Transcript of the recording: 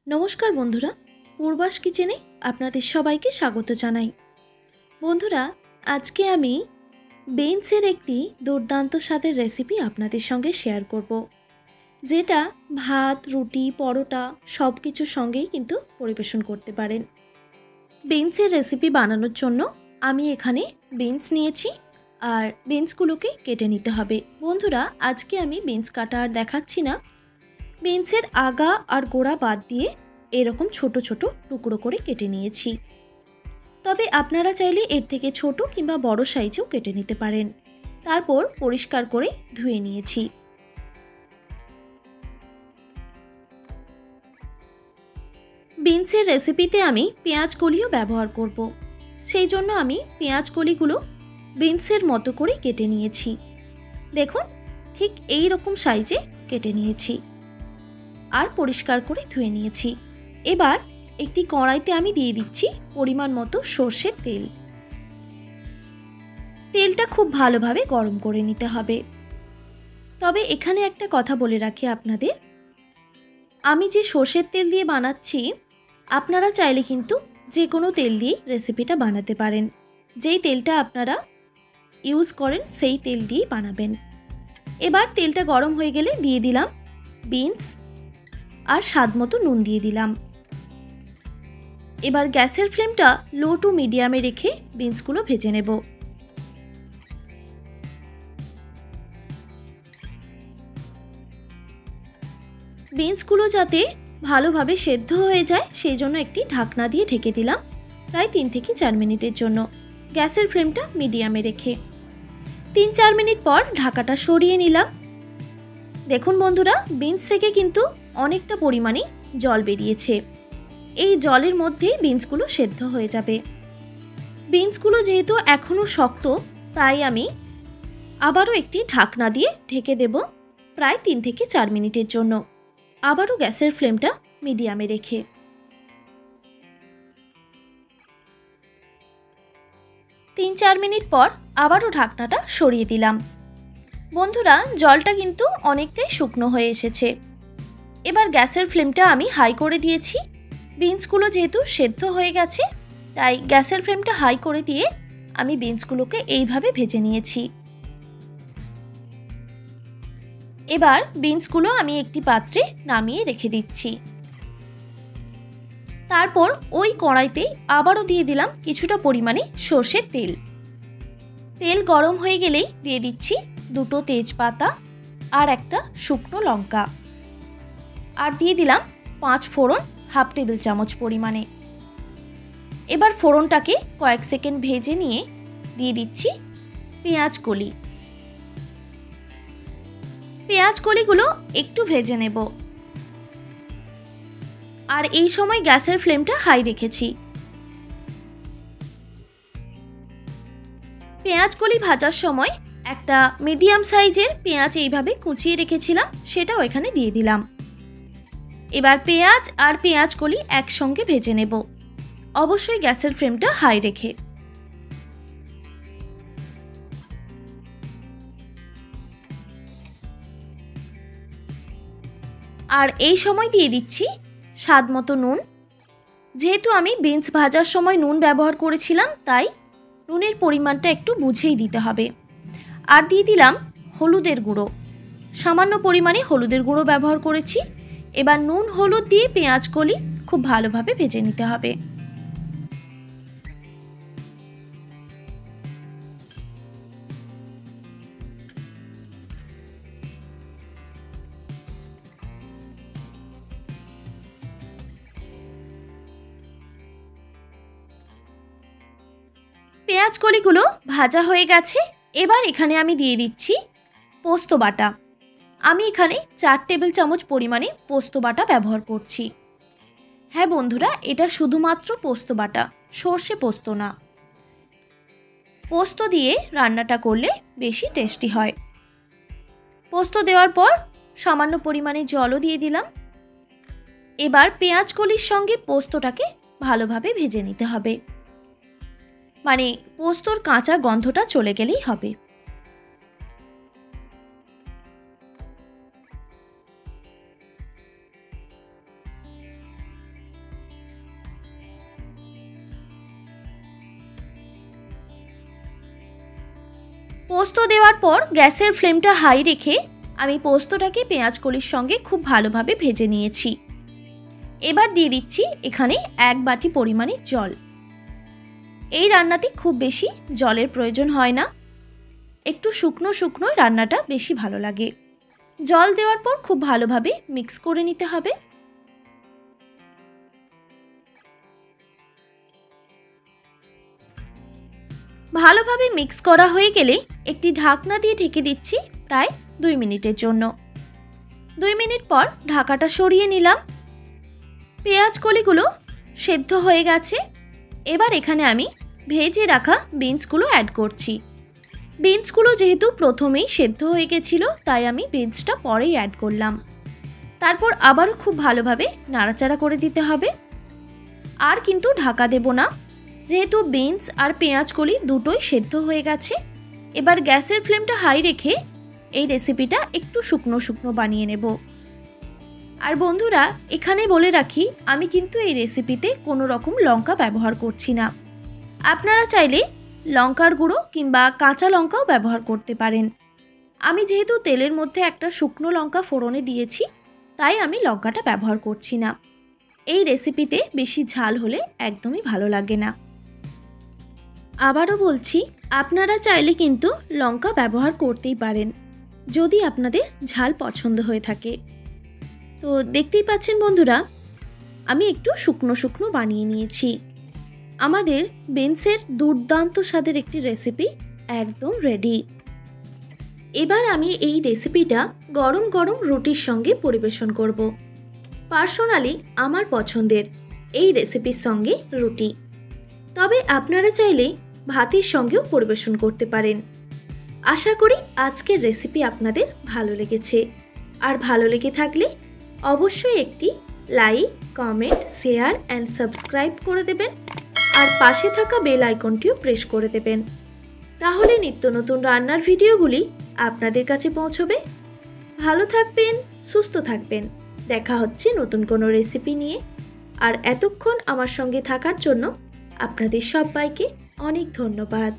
নমস্কার বন্ধুরা, পূর্বাস কিচেনে আপনাদের সবাইকে স্বাগত জানাই। বন্ধুরা, আজকে আমি বিনসের একটি দুর্দান্ত স্বাদের রেসিপি আপনাদের সঙ্গে শেয়ার করব, যেটা ভাত, রুটি, পরোটা সব কিছুর সঙ্গেই কিন্তু পরিবেশন করতে পারেন। বিনসের রেসিপি বানানোর জন্য আমি এখানে বিনস নিয়েছি, আর বিনসগুলোকে কেটে নিতে হবে। বন্ধুরা, আজকে আমি বিনস কাটা আর দেখাচ্ছি না। বিনসের আগা আর গোড়া বাদ দিয়ে এরকম ছোট ছোট টুকরো করে কেটে নিয়েছি। তবে আপনারা চাইলে এর থেকে ছোট কিংবা বড় সাইজেও কেটে নিতে পারেন। তারপর পরিষ্কার করে ধুয়ে নিয়েছি। বিনসের রেসিপিতে আমি পেঁয়াজ কলিও ব্যবহার করব, সেই জন্য আমি পেঁয়াজ কলিগুলো বিনসের মতো করে কেটে নিয়েছি। দেখুন, ঠিক এই রকম সাইজে কেটে নিয়েছি আর পরিষ্কার করে ধুয়ে নিয়েছি। এবার একটি কড়াইতে আমি দিয়ে দিচ্ছি পরিমাণ মতো সর্ষের তেল। তেলটা খুব ভালোভাবে গরম করে নিতে হবে। তবে এখানে একটা কথা বলে রাখি আপনাদের, আমি যে সর্ষের তেল দিয়ে বানাচ্ছি, আপনারা চাইলে কিন্তু যে কোনো তেল দিয়ে রেসিপিটা বানাতে পারেন। যেই তেলটা আপনারা ইউজ করেন সেই তেল দিয়েই বানাবেন। এবার তেলটা গরম হয়ে গেলে দিয়ে দিলাম বিনস আর স্বাদ মতো নুন দিয়ে দিলাম। এবার গ্যাসের ফ্লেমটা লো টু মিডিয়ামে রেখে বিনসগুলো ভেজে নেব। বিনসগুলো যাতে ভালোভাবে সেদ্ধ হয়ে যায় সেই জন্য একটি ঢাকনা দিয়ে ঢেকে দিলাম প্রায় 3 থেকে 4 মিনিটের জন্য, গ্যাসের ফ্লেমটা মিডিয়ামে রেখে। 3-4 মিনিট পর ঢাকাটা সরিয়ে নিলাম। দেখুন বন্ধুরা, বিনস থেকে কিন্তু অনেকটা পরিমাণে জল বেরিয়েছে। এই জলের মধ্যেই বিনসগুলো সেদ্ধ হয়ে যাবে। বিনসগুলো যেহেতু এখনও শক্ত, তাই আমি আবারও একটি ঢাকনা দিয়ে ঢেকে দেব প্রায় 3 থেকে 4 মিনিটের জন্য, আবারও গ্যাসের ফ্লেমটা মিডিয়ামে রেখে। 3-4 মিনিট পর আবারও ঢাকনাটা সরিয়ে দিলাম। বন্ধুরা, জলটা কিন্তু অনেকটাই শুকনো হয়ে এসেছে। এবার গ্যাসের ফ্লেমটা আমি হাই করে দিয়েছি। বিনসগুলো যেহেতু সেদ্ধ হয়ে গেছে, তাই গ্যাসের ফ্লেমটা হাই করে দিয়ে আমি বিনসগুলোকে এইভাবে ভেজে নিয়েছি। এবার বিনসগুলো আমি একটি পাত্রে নামিয়ে রেখে দিচ্ছি। তারপর ওই কড়াইতে আবারও দিয়ে দিলাম কিছুটা পরিমাণে সর্ষের তেল। তেল গরম হয়ে গেলেই দিয়ে দিচ্ছি 2টো তেজপাতা আর একটা শুকনো লঙ্কা, আর দিয়ে দিলাম 5 ফোড়ন, হাফ টেবিল চামচ পরিমাণে। এবার ফোড়নটাকে কয়েক সেকেন্ড ভেজে নিয়ে দিয়ে দিচ্ছি পেঁয়াজ কলি। পেঁয়াজ কলিগুলো একটু ভেজে নেব, আর এই সময় গ্যাসের ফ্লেমটা হাই রেখেছি। পেঁয়াজ কলি ভাজার সময় একটা মিডিয়াম সাইজের পেঁয়াজ এইভাবে কুচিয়ে রেখেছিলাম, সেটাও এখানে দিয়ে দিলাম। এবার পেঁয়াজ আর পেঁয়াজ কলি একসঙ্গে ভেজে নেব, অবশ্যই গ্যাসের ফ্লেমটা হাই রেখে। আর এই সময় দিয়ে দিচ্ছি স্বাদ মতো নুন। যেহেতু আমি বিনস ভাজার সময় নুন ব্যবহার করেছিলাম, তাই নুনের পরিমাণটা একটু বুঝেই দিতে হবে। আর দিয়ে দিলাম হলুদের গুঁড়ো, সামান্য পরিমাণে হলুদের গুঁড়ো ব্যবহার করেছি। এবার নুন হলুদ দিয়ে পেঁয়াজ কলি খুব ভালোভাবে ভেজে নিতে হবে। পেঁয়াজ কলিগুলো ভাজা হয়ে গেছে। এবার এখানে আমি দিয়ে দিচ্ছি পোস্ত বাটা। আমি এখানে 4 টেবিল চামচ পরিমাণে পোস্ত বাটা ব্যবহার করছি। হ্যাঁ বন্ধুরা, এটা শুধুমাত্র পোস্ত বাটা, সর্ষে পোস্ত না। পোস্ত দিয়ে রান্নাটা করলে বেশি টেস্টি হয়। পোস্ত দেওয়ার পর সামান্য পরিমাণে জলও দিয়ে দিলাম। এবার পেঁয়াজ কলির সঙ্গে পোস্তটাকে ভালোভাবে ভেজে নিতে হবে, মানে পোস্তর কাঁচা গন্ধটা চলে গেলেই হবে। পোস্ত দেওয়ার পর গ্যাসের ফ্লেমটা হাই রেখে আমি পোস্তটাকে পেঁয়াজ কলির সঙ্গে খুব ভালোভাবে ভেজে নিয়েছি। এবার দিয়ে দিচ্ছি এখানে 1 বাটি পরিমাণে জল। এই রান্নাতে খুব বেশি জলের প্রয়োজন হয় না, একটু শুকনো শুকনো রান্নাটা বেশি ভালো লাগে। জল দেওয়ার পর খুব ভালোভাবে মিক্স করে নিতে হবে। ভালোভাবে মিক্স করা হয়ে গেলে একটি ঢাকনা দিয়ে ঢেকে দিচ্ছি প্রায় 2 মিনিটের জন্য। 2 মিনিট পর ঢাকাটা সরিয়ে নিলাম। পেঁয়াজ কলিগুলো সেদ্ধ হয়ে গেছে। এবার এখানে আমি ভেজে রাখা বিনসগুলো অ্যাড করছি। বিনসগুলো যেহেতু প্রথমেই সেদ্ধ হয়ে গেছিল, তাই আমি বিনসটা পরেই অ্যাড করলাম। তারপর আবারও খুব ভালোভাবে নাড়াচাড়া করে দিতে হবে। আর কিন্তু ঢাকা দেব না, যেহেতু বিনস আর পেঁয়াজ কলি দুটোই সেদ্ধ হয়ে গেছে। এবার গ্যাসের ফ্লেমটা হাই রেখে এই রেসিপিটা একটু শুকনো শুকনো বানিয়ে নেব। আর বন্ধুরা, এখানে বলে রাখি, আমি কিন্তু এই রেসিপিতে কোনো রকম লঙ্কা ব্যবহার করছি না। আপনারা চাইলে লঙ্কার গুঁড়ো কিংবা কাঁচা লঙ্কাও ব্যবহার করতে পারেন। আমি যেহেতু তেলের মধ্যে একটা শুকনো লঙ্কা ফোড়নে দিয়েছি, তাই আমি লঙ্কাটা ব্যবহার করছি না। এই রেসিপিতে বেশি ঝাল হলে একদমই ভালো লাগে না। আবারও বলছি, আপনারা চাইলে কিন্তু লঙ্কা ব্যবহার করতেই পারেন যদি আপনাদের ঝাল পছন্দ হয়ে থাকে। তো দেখতেই পাচ্ছেন বন্ধুরা, আমি একটু শুকনো শুকনো বানিয়ে নিয়েছি। আমাদের বিনসের দুর্দান্ত স্বাদের একটি রেসিপি একদম রেডি। এবার আমি এই রেসিপিটা গরম গরম রুটির সঙ্গে পরিবেশন করব। পার্সোনালি আমার পছন্দের এই রেসিপির সঙ্গে রুটি, তবে আপনারা চাইলে ভাতের সঙ্গেও পরিবেশন করতে পারেন। আশা করি আজকের রেসিপি আপনাদের ভালো লেগেছে। আর ভালো লেগে থাকলে অবশ্যই একটি like, comment, share and subscribe করে দেবেন। আর পাশে থাকা বেল আইকনটিও প্রেস করে দেবেন, তাহলে নিত্য নতুন রান্নার ভিডিওগুলি আপনাদের কাছে পৌঁছবে। ভালো থাকবেন, সুস্থ থাকবেন। দেখা হচ্ছে নতুন কোনো রেসিপি নিয়ে। আর এতক্ষণ আমার সঙ্গে থাকার জন্য আপনাদের সবাইকে অনেক ধন্যবাদ।